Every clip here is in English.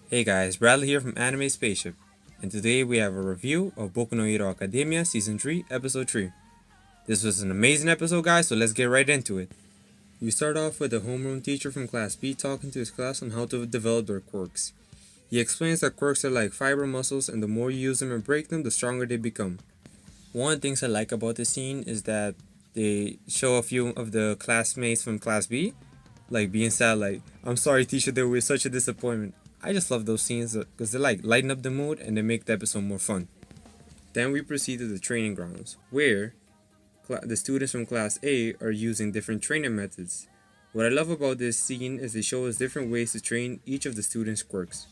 Hey guys, Bradley here from Anime Spaceship, and today we have a review of Boku no Hero Academia Season 3, Episode 3. This was an amazing episode, guys, so let's get right into it. You start off with a homeroom teacher from Class B talking to his class on how to develop their quirks. He explains that quirks are like fiber muscles, and the more you use them and break them, the stronger they become. One of the things I like about this scene is that they show a few of the classmates from Class B, like being sad, like, I'm sorry teacher, they were such a disappointment. I just love those scenes because they like lighten up the mood and they make the episode more fun. Then we proceed to the training grounds, where the students from Class A are using different training methods. What I love about this scene is they show us different ways to train each of the students' quirks.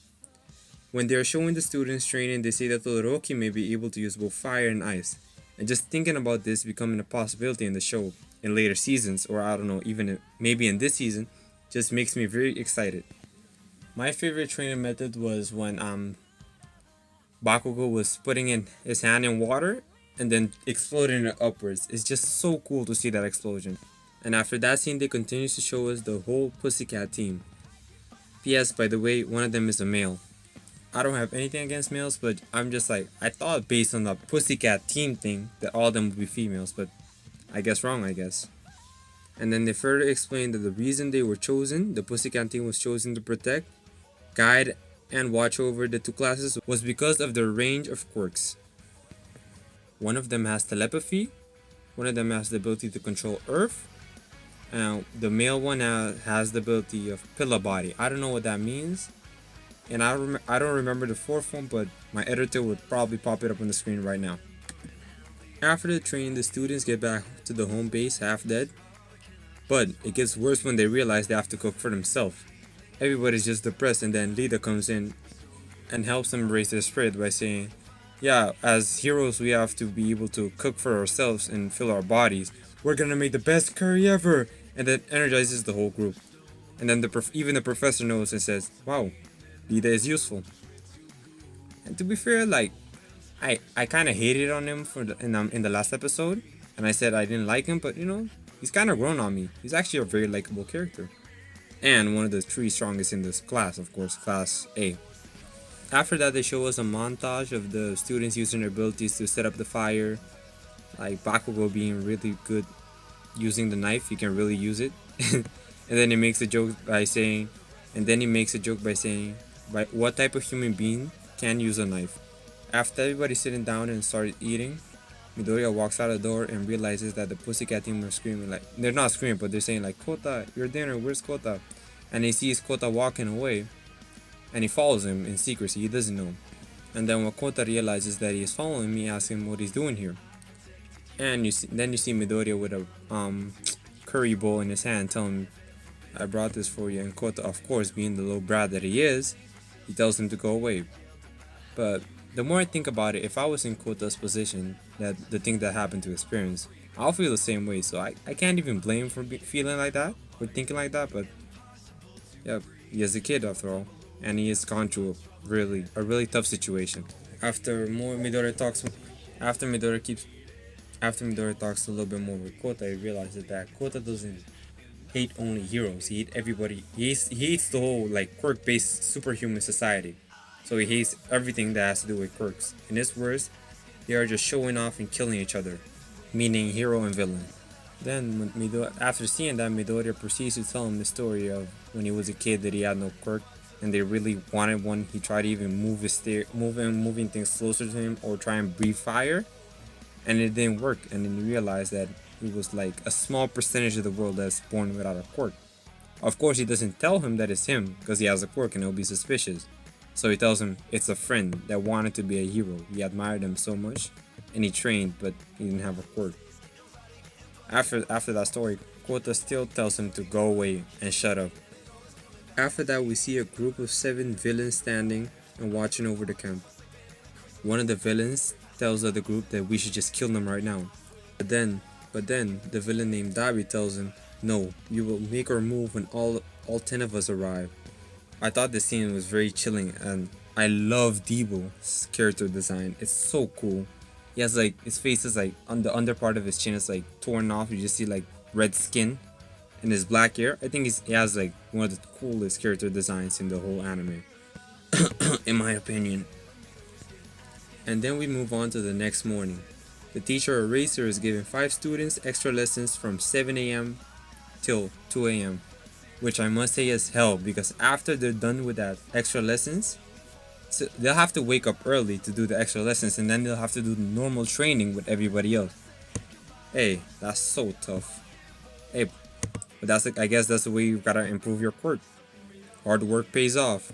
When they are showing the students training, they say that Todoroki may be able to use both fire and ice. And just thinking about this becoming a possibility in the show in later seasons, or I don't know, even maybe in this season, just makes me very excited. My favorite training method was when Bakugo was putting in his hand in water and then exploding it upwards. It's just so cool to see that explosion. And after that scene, they continue to show us the whole Pussycat team. P.S. by the way, one of them is a male. I don't have anything against males, but I'm just like, I thought based on the Pussycat team thing that all of them would be females, but I guess wrong, I guess. And then they further explained that the reason they were chosen, the Pussycat team was chosen to protect, guide, and watch over the two classes was because of their range of quirks. One of them has telepathy, one of them has the ability to control earth, and the male one has the ability of pillar body. I don't know what that means, and I don't remember the fourth one, but my editor would probably pop it up on the screen right now. After the training, the students get back to the home base half dead, but it gets worse when they realize they have to cook for themselves. Everybody's just depressed, and then Lida comes in and helps them raise their spirit by saying, yeah, as heroes we have to be able to cook for ourselves and fill our bodies. We're gonna make the best curry ever! And that energizes the whole group. And then even the professor knows and says, wow, Lida is useful. And to be fair, like, I kind of hated on him in the last episode, and I said I didn't like him, but he's kind of grown on me. He's actually a very likable character. And one of the three strongest in this class, of course, Class A. After that, they show us a montage of the students using their abilities to set up the fire, like Bakugo being really good using the knife. He can really use it. And then he makes a joke by saying, what type of human being can use a knife? After everybody's sitting down and started eating, Midoriya walks out the door and realizes that the Pussycat team are screaming, like, they're not screaming, but they're saying like, Kota, your dinner, where's Kota? And he sees Kota walking away, and he follows him in secrecy. He doesn't know. And then when Kota realizes that he is following me, asks him what he's doing here. And then you see Midoriya with a curry bowl in his hand, telling him, I brought this for you. And Kota, of course, being the little brat that he is, he tells him to go away. But the more I think about it, if I was in Kota's position, that the thing that happened to his parents, I'll feel the same way. So I can't even blame him for feeling like that or thinking like that. But yeah, he is a kid after all, and he has gone through a really tough situation. After Midoriya talks a little bit more with Kota, he realizes that Kota doesn't hate only heroes. He hates everybody. He hates the whole like quirk-based superhuman society. So he hates everything that has to do with quirks. In his words, they are just showing off and killing each other, meaning hero and villain. Then, after seeing that, Midoriya proceeds to tell him the story of when he was a kid that he had no quirk, and they really wanted one. He tried to even moving things closer to him, or try and breathe fire, and it didn't work. And then he realized that it was like a small percentage of the world that's born without a quirk. Of course, he doesn't tell him that it's him because he has a quirk and he'll be suspicious. So he tells him it's a friend that wanted to be a hero. He admired him so much, and he trained, but he didn't have a quirk. After that story, Kota still tells him to go away and shut up. After that, we see a group of 7 villains standing and watching over the camp. One of the villains tells the other group that we should just kill them right now. But then the villain named Dabi tells him, no, we will make our move when all 10 of us arrive. I thought this scene was very chilling, and I love Debo's character design. It's so cool. He has like, his face is like, on the under part of his chin is like torn off. You just see like red skin and his black hair. I think he has like one of the coolest character designs in the whole anime. in my opinion. And then we move on to the next morning. The teacher Eraser is giving 5 students extra lessons from 7 a.m. till 2 a.m. Which I must say is hell, because after they're done with that extra lessons, so they'll have to wake up early to do the extra lessons, and then they'll have to do the normal training with everybody else. Hey, that's so tough. Hey, but I guess that's the way you gotta improve your quirk. Hard work pays off.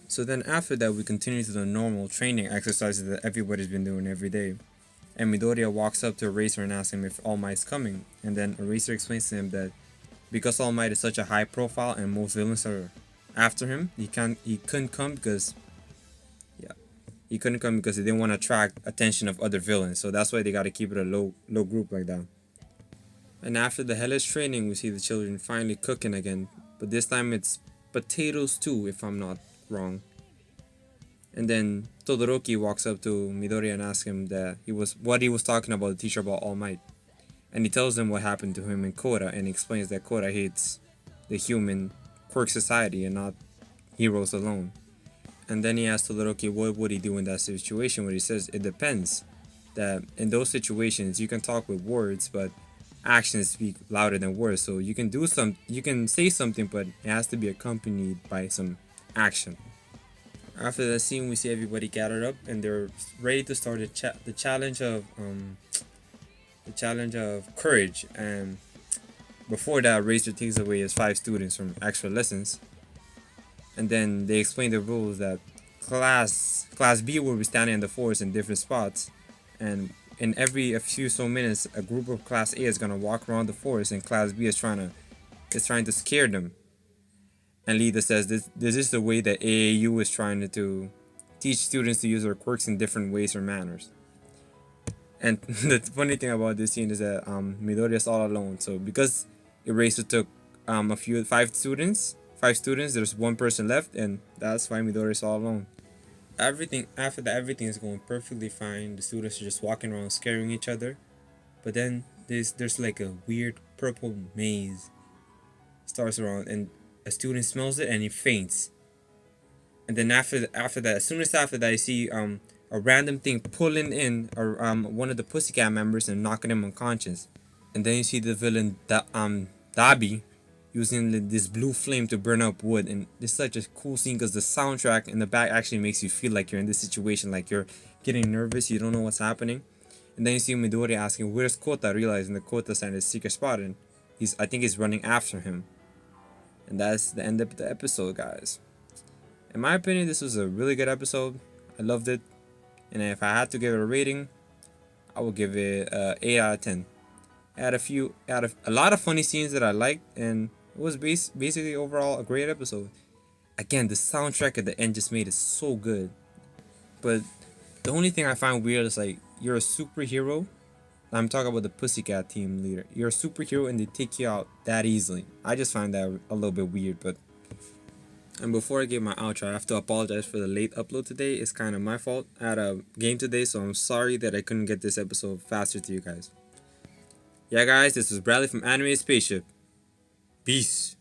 So then after that, we continue to the normal training exercises that everybody's been doing every day. And Midoriya walks up to Eraser and asks him if All Might's coming. And then Eraser explains to him that because All Might is such a high profile and most villains are after him, he couldn't come because he didn't want to attract attention of other villains. So that's why they gotta keep it a low group like that. And after the hellish training, we see the children finally cooking again. But this time it's potato stew, if I'm not wrong. And then Todoroki walks up to Midoriya and asks him what he was talking about the teacher about All Might. And he tells them what happened to him in Koda and explains that Koda hates the human quirk society and not heroes alone. And then he asks Todoroki what would he do in that situation, where he says it depends. That in those situations you can talk with words, but actions speak louder than words. So you can say something, but it has to be accompanied by some action. After that scene, we see everybody gathered up and they're ready to start the challenge of courage. And before that, Razor takes away his 5 students from extra lessons. And then they explain the rules that class B will be standing in the forest in different spots, and in a few minutes, a group of class A is gonna walk around the forest, and class B is trying to scare them. And Lida says this is the way that AAU is trying to teach students to use their quirks in different ways or manners. And the funny thing about this scene is that Midoriya is all alone. So because Eraser took 5 students, there's 1 person left, and that's why Midoriya is all alone. After that, everything is going perfectly fine. The students are just walking around scaring each other. But then there's like a weird purple maze starts around, and a student smells it and he faints. And then after that, as soon as after that, I see a random thing pulling in one of the Pussycat members and knocking him unconscious. And then you see the villain Dabi using this blue flame to burn up wood, and it's such a cool scene because the soundtrack in the back actually makes you feel like you're in this situation, like you're getting nervous, you don't know what's happening. And then you see Midoriya asking where's Kota, realizing that Kota's in his secret spot, and I think he's running after him. And that's the end of the episode, guys. In my opinion, this was a really good episode. I loved it, and if I had to give it a rating, I would give it 8 out of 10. It had a lot of funny scenes that I liked, and it was basically overall a great episode. Again, the soundtrack at the end just made it so good. But the only thing I find weird is like, you're a superhero. I'm talking about the Pussycat team leader. You're a superhero and they take you out that easily. I just find that a little bit weird. And before I give my outro, I have to apologize for the late upload today. It's kind of my fault. I had a game today, so I'm sorry that I couldn't get this episode faster to you guys. Yeah, guys, this was Bradley from Anime Spaceship. Peace.